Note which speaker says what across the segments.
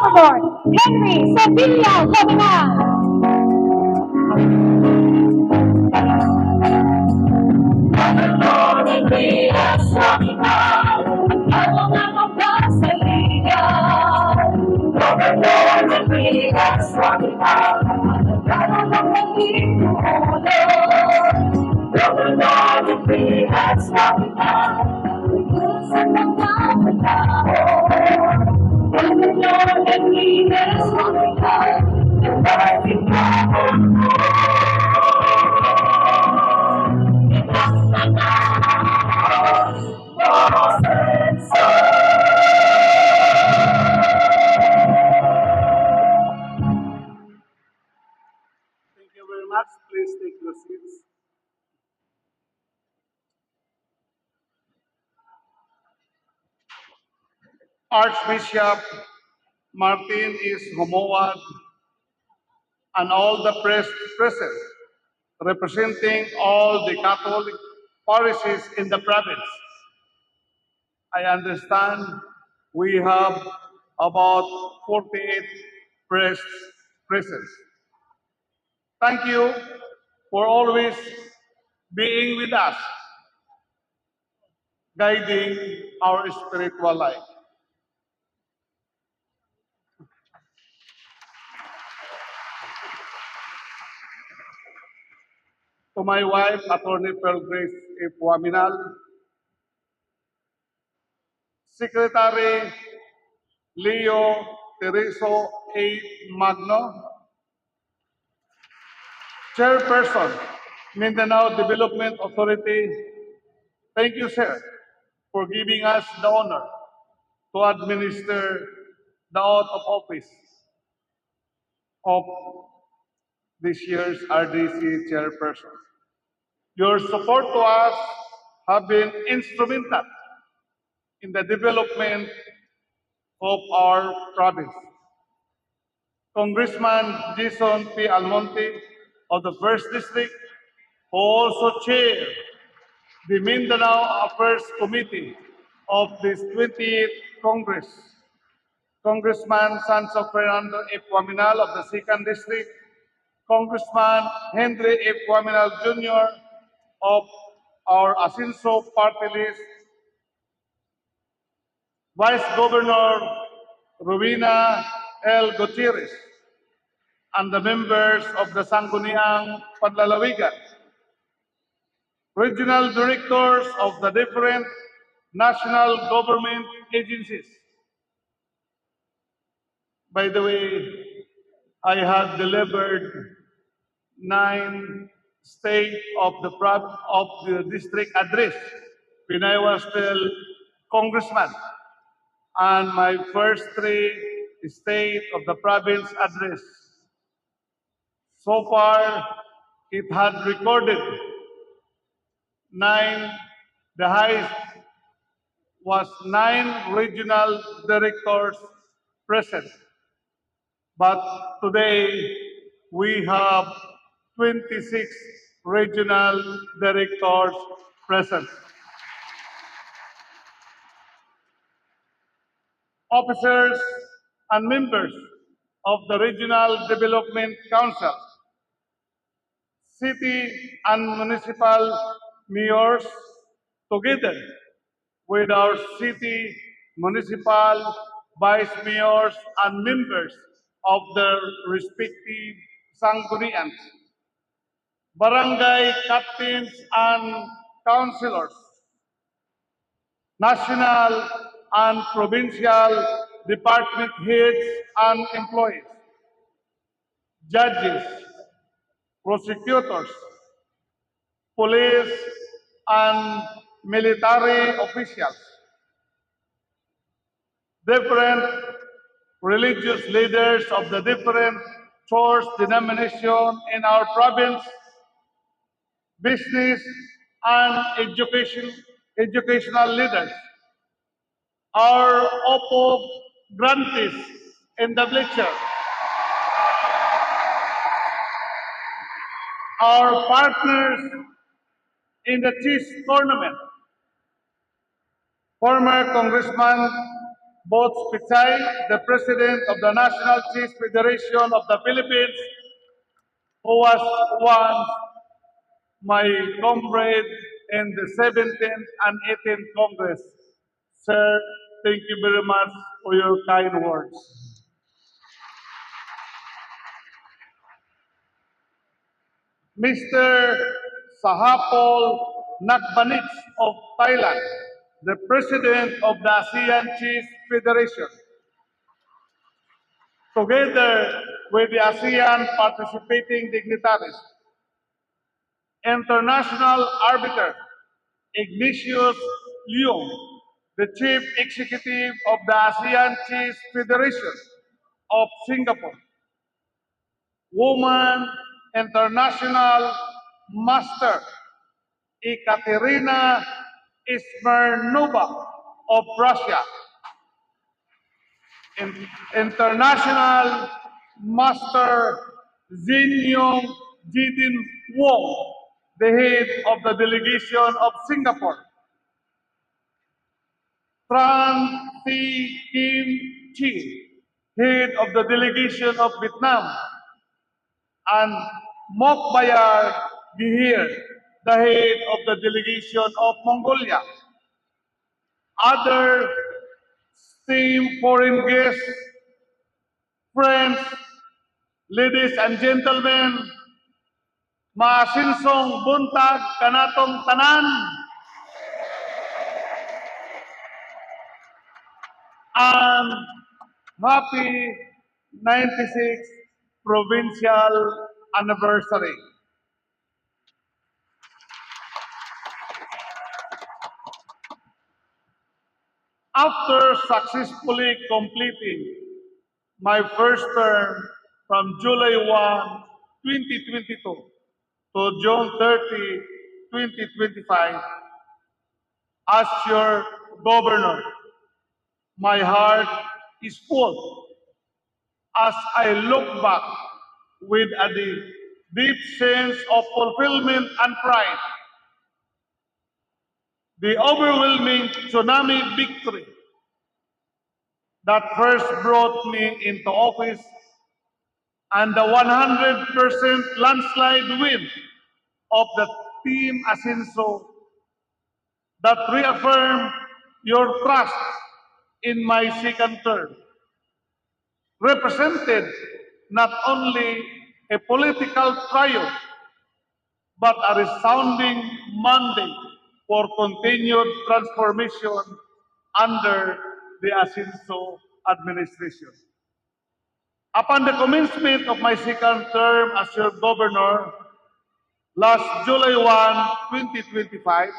Speaker 1: Salvador Henry Sevilla Oaminal.
Speaker 2: Thank you very much. Please take your seats. Archbishop Martin is Humowad and all the present, representing all the Catholic parishes in the province. I understand we have about 48 priests present. Thank you for always being with us, guiding our spiritual life. To my wife, Attorney Pearl Grace F. Oaminal, Secretary Leo Tereso A. Magno, Chairperson, Mindanao Development Authority. Thank you, sir, for giving us the honor to administer the oath of office of this year's RDC Chairperson. Your support to us have been instrumental in the development of our province. Congressman Jason P. Almonte of the 1st District, who also chaired the Mindanao Affairs Committee of this 28th Congress. Congressman Sancho Fernando F. Oaminal of the 2nd District, Congressman Henry F. Oaminal Jr. of our Asinso party list, Vice Governor Rowena L. Gutierrez, and the members of the Sangguniang Panlalawigan, regional directors of the different national government agencies. By the way, I have delivered 9 state of the district address when I was still congressman, and my first 3 state of the province address. So far, it had recorded 9, the highest was 9 regional directors present. But today, we have 26 regional directors present. Officers and members of the Regional Development Council, city and municipal mayors, together with our city, municipal, vice mayors, and members of their respective sanggunians, barangay captains and councilors, national and provincial department heads and employees, judges, prosecutors, police, and military officials, different religious leaders of the different church denominations in our province, business and educational leaders, our OPO grantees in the bleacher, our partners in the chess tournament, former Congressman Both Pichay, the President of the National Chess Federation of the Philippines, who was once my comrade in the 17th and 18th Congress. Sir, thank you very much for your kind words. Mr. Sahapol Nakbanich of Thailand, the President of the ASEAN Chess Federation, together with the ASEAN participating dignitaries, International Arbiter Ignatius Leong, the Chief Executive of the ASEAN Chess Federation of Singapore, Woman International Master Ekaterina Smirnova of Russia, International Master Zingyong Jidin Wong, the head of the delegation of Singapore, Tran Thi Kim Chi, head of the delegation of Vietnam, and Mokbayar Gihir, the head of the delegation of Mongolia. Other esteemed foreign guests, friends, ladies and gentlemen, maasinsong buntag kanatong tanan, and happy 96th provincial anniversary. After successfully completing my first term from July 1, 2022 to June 30, 2025, as your governor, my heart is full as I look back with a deep sense of fulfillment and pride. The overwhelming tsunami victory that first brought me into office and the 100% landslide win of the Team Asenso that reaffirmed your trust in my second term represented not only a political triumph but a resounding mandate for continued transformation under the Asenso administration. Upon the commencement of my second term as your governor, last July 1, 2025,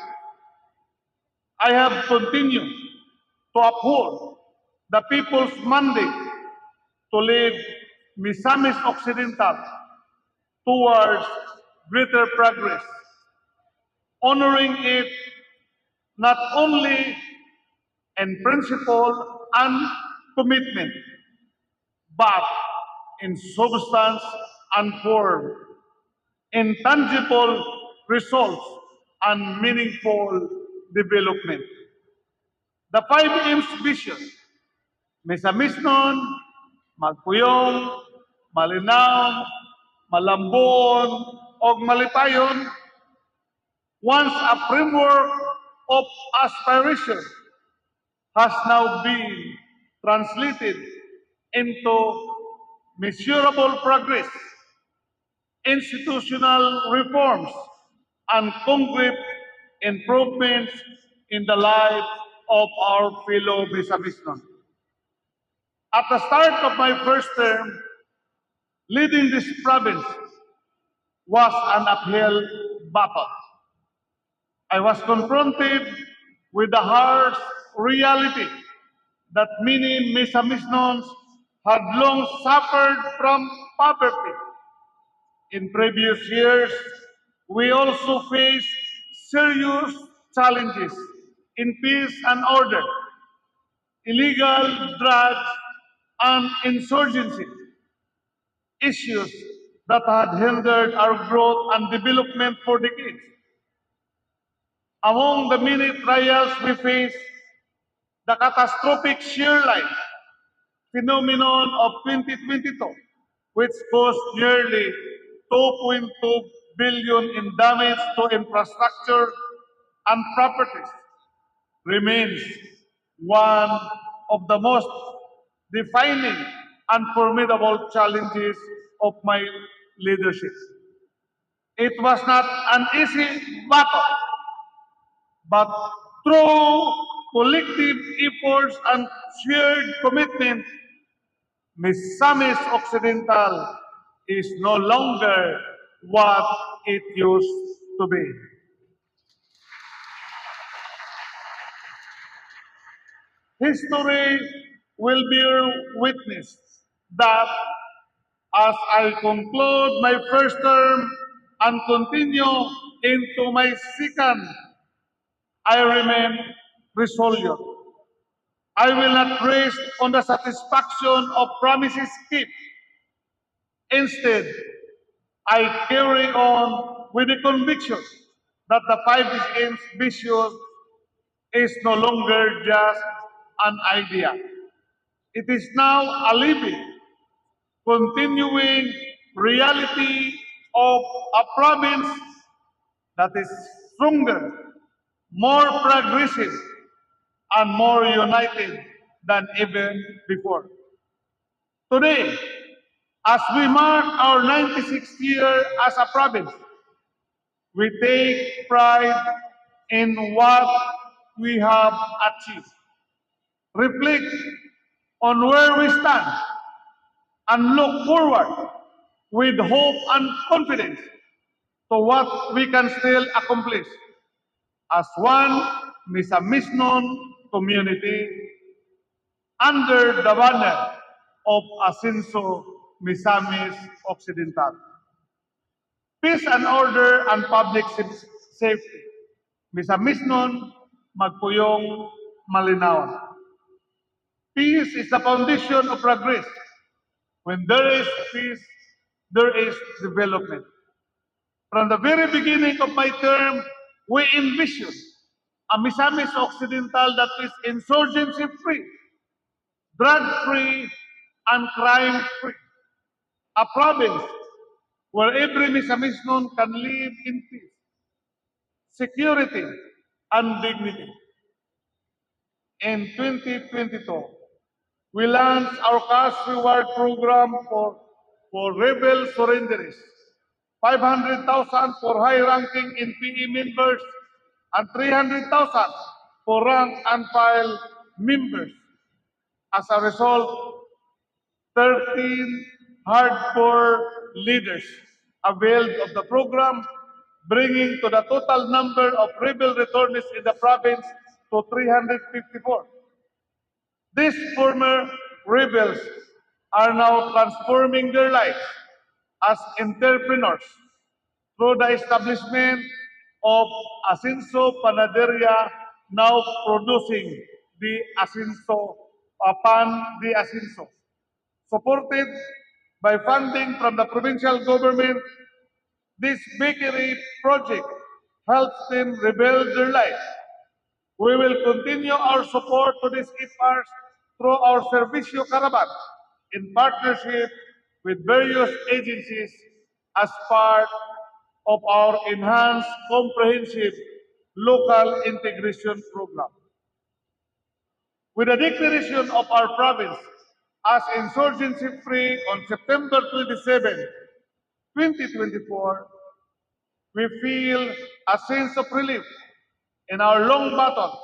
Speaker 2: I have continued to uphold the people's mandate to lead Misamis Occidental towards greater progress, honoring it not only in principle and commitment, but in substance and form, in tangible results and meaningful development. The 5 M's vision, Misamisnon, Magpuyong, Malinaw, Malambon, o Malipayon, once a framework of aspiration, has now been translated into measurable progress, institutional reforms, and concrete improvements in the lives of our fellow Misamisnon. At the start of my first term, leading this province was an uphill battle. I was confronted with the harsh reality that many Misamisnons had long suffered from poverty. In previous years, we also faced serious challenges in peace and order, illegal drugs, and insurgency, issues that had hindered our growth and development for decades. Among the many trials we faced, the catastrophic shear line phenomenon of 2022, which caused nearly 2.2 billion in damage to infrastructure and properties, remains one of the most defining and formidable challenges of my leadership. It was not an easy battle, but through collective efforts and shared commitment, Misamis Occidental is no longer what it used to be. History will bear witness that as I conclude my first term and continue into my second, I remain resolute. I will not rest on the satisfaction of promises kept. Instead, I carry on with the conviction that the 5 Games vision is no longer just an idea. It is now a living, continuing reality of a province that is stronger, more progressive, and more united than even before. Today, as we mark our 96th year as a province, we take pride in what we have achieved. Reflect on where we stand and look forward with hope and confidence to what we can still accomplish as one Misamisnon community under the banner of Asenso Misamis Occidental. Peace and order and public safety. Misamisnon magpuyong malinawan. Peace is the foundation of progress. When there is peace, there is development. From the very beginning of my term, we envisioned a Misamis Occidental that is insurgency-free, drug-free, and crime-free. A province where every Misamisnon can live in peace, security, and dignity. In 2022, we launched our cash reward program for rebel surrenderies, 500,000 for high-ranking in PE members, and 300,000 for rank and file members. As a result, 13 hardcore leaders availed of the program, bringing to the total number of rebel returnees in the province to 354. These former rebels are now transforming their lives as entrepreneurs through the establishment of Asenso Panaderia, now producing the Asenso Pan de Asenso. Supported by funding from the provincial government, this bakery project helps them rebuild their lives. We will continue our support to these efforts through our Servicio Caravan in partnership with various agencies as part of our enhanced comprehensive local integration program. With the declaration of our province as insurgency-free on September 27, 2024, we feel a sense of relief in our long battle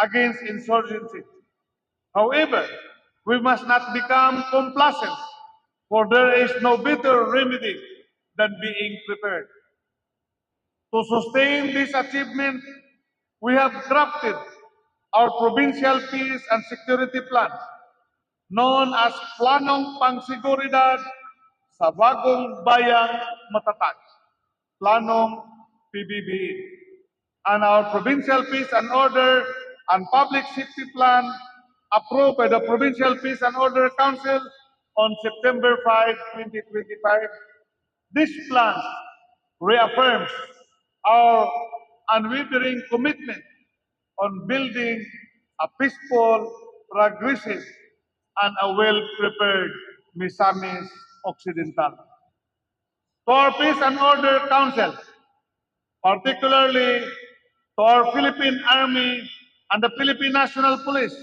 Speaker 2: against insurgency. However, we must not become complacent, for there is no better remedy than being prepared. To sustain this achievement, we have crafted our provincial peace and security plan, known as Planong Pangsiguridad sa Bagong Bayang Matatag, Planong PBBE, and our Provincial Peace and Order and Public Safety Plan approved by the Provincial Peace and Order Council on September 5, 2025. This plan reaffirms our unwavering commitment on building a peaceful, progressive, and a well-prepared Misamis Occidental. To our Peace and Order Council, particularly to our Philippine Army and the Philippine National Police,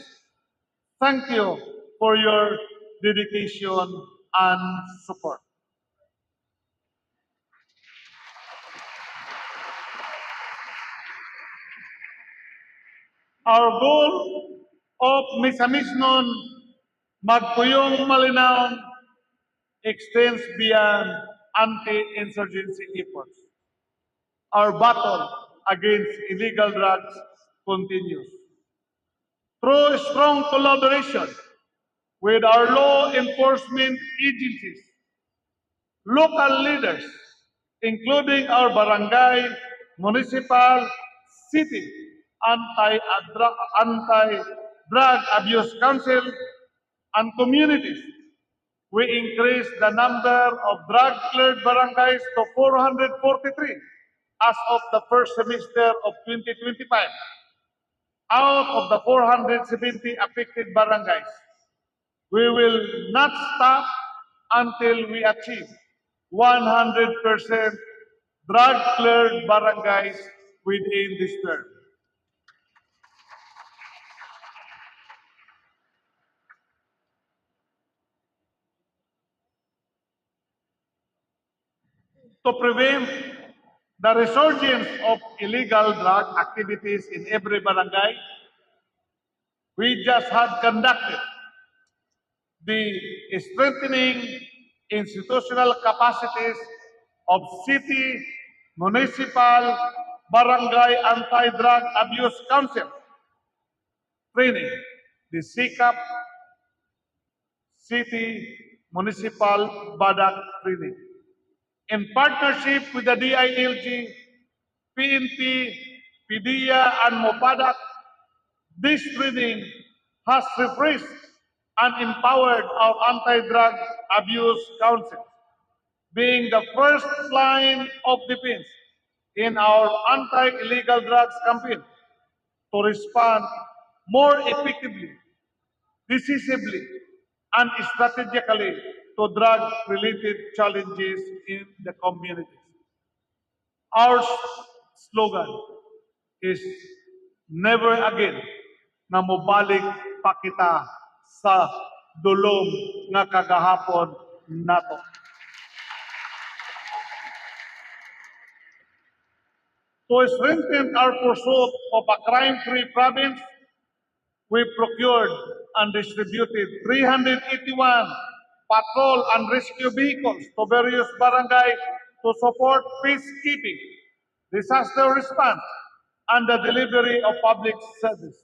Speaker 2: thank you for your dedication and support. Our goal of Misamisnon Magpuyong Malinaw extends beyond anti-insurgency efforts. Our battle against illegal drugs continues. Through strong collaboration with our law enforcement agencies, local leaders, including our barangay, municipal, city, anti-drug abuse council, and communities, we increased the number of drug-cleared barangays to 443 as of the first semester of 2025 out of the 470 affected barangays. We will not stop until we achieve 100% drug-cleared barangays within this term. To prevent the resurgence of illegal drug activities in every barangay, we just had conducted the strengthening institutional capacities of city, municipal, barangay anti-drug abuse council training, the CUT city municipal badak training. In partnership with the DILG, PNP, PDEA, and MOPADAC, this training has refreshed and empowered our anti-drug abuse council, being the first line of defense in our anti-illegal drugs campaign to respond more effectively, decisively, and strategically to drug-related challenges in the communities. Our slogan is never again na mobalik pa kita sa dulong nga kagahapon nato. To strengthen our pursuit of a crime-free province, we procured and distributed 381 patrol and rescue vehicles to various barangay to support peacekeeping, disaster response, and the delivery of public service.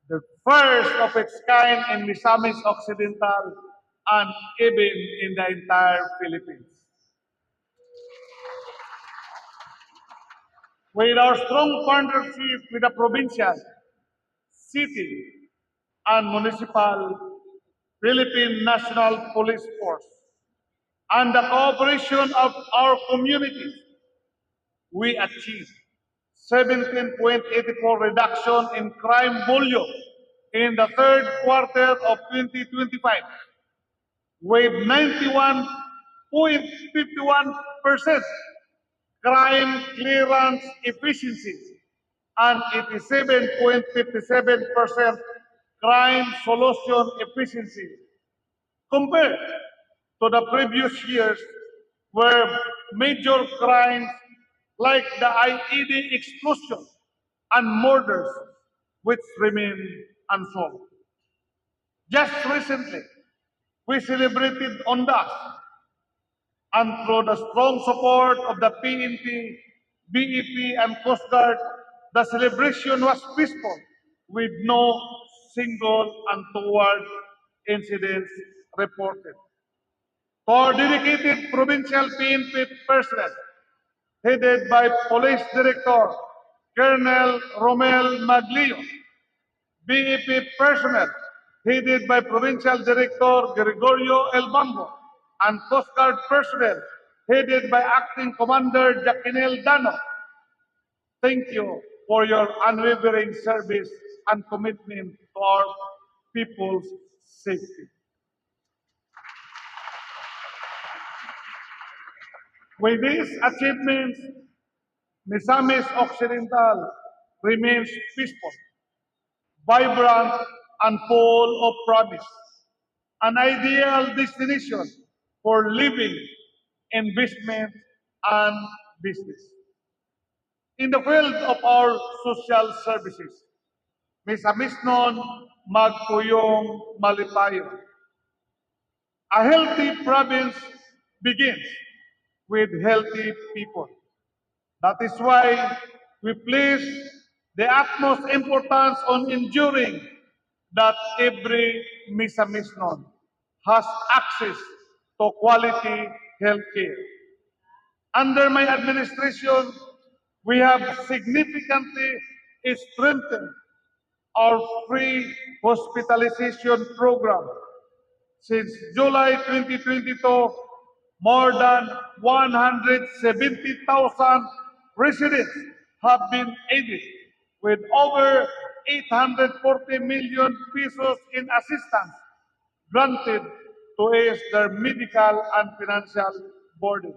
Speaker 2: The first of its kind in Misamis Occidental and even in the entire Philippines. With our strong partnership with the provincial, city, and municipal Philippine National Police Force, and the cooperation of our communities, we achieved 17.84 reduction in crime volume in the third quarter of 2025, with 91.51% crime clearance efficiency and 87.57% crime solution efficiency compared to the previous years where major crimes like the IED explosion and murders which remain unsolved. Just recently, we celebrated Ondas, and through the strong support of the PNP, BEP, and Coast Guard, the celebration was peaceful with no single untoward incidents reported. To our dedicated provincial PNP personnel, headed by Police Director Colonel Romel Maglio, BEP personnel headed by Provincial Director Gregorio Elbambo, and Coast Guard personnel headed by Acting Commander Jaquinel Dano. Thank you for your unwavering service and commitment to our people's safety. With these achievements, Misamis Occidental remains peaceful, vibrant, and full of promise, an ideal destination for living, investment, and business. In the field of our social services, Misamis nun magpuyong malipayon. A healthy province begins with healthy people. That is why we place the utmost importance on ensuring that every Misamisnon has access to quality health care. Under my administration, we have significantly strengthened our free hospitalization program. Since July 2022, more than 170,000 residents have been aided with over 840 million pesos in assistance granted to ease their medical and financial burdens.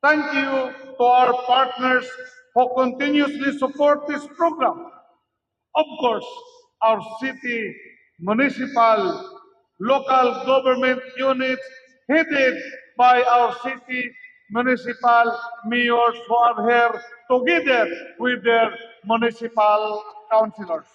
Speaker 2: Thank you to our partners who continuously support this program. Of course, our city, municipal, local government units headed by our city municipal mayors who are here together with their municipal councilors.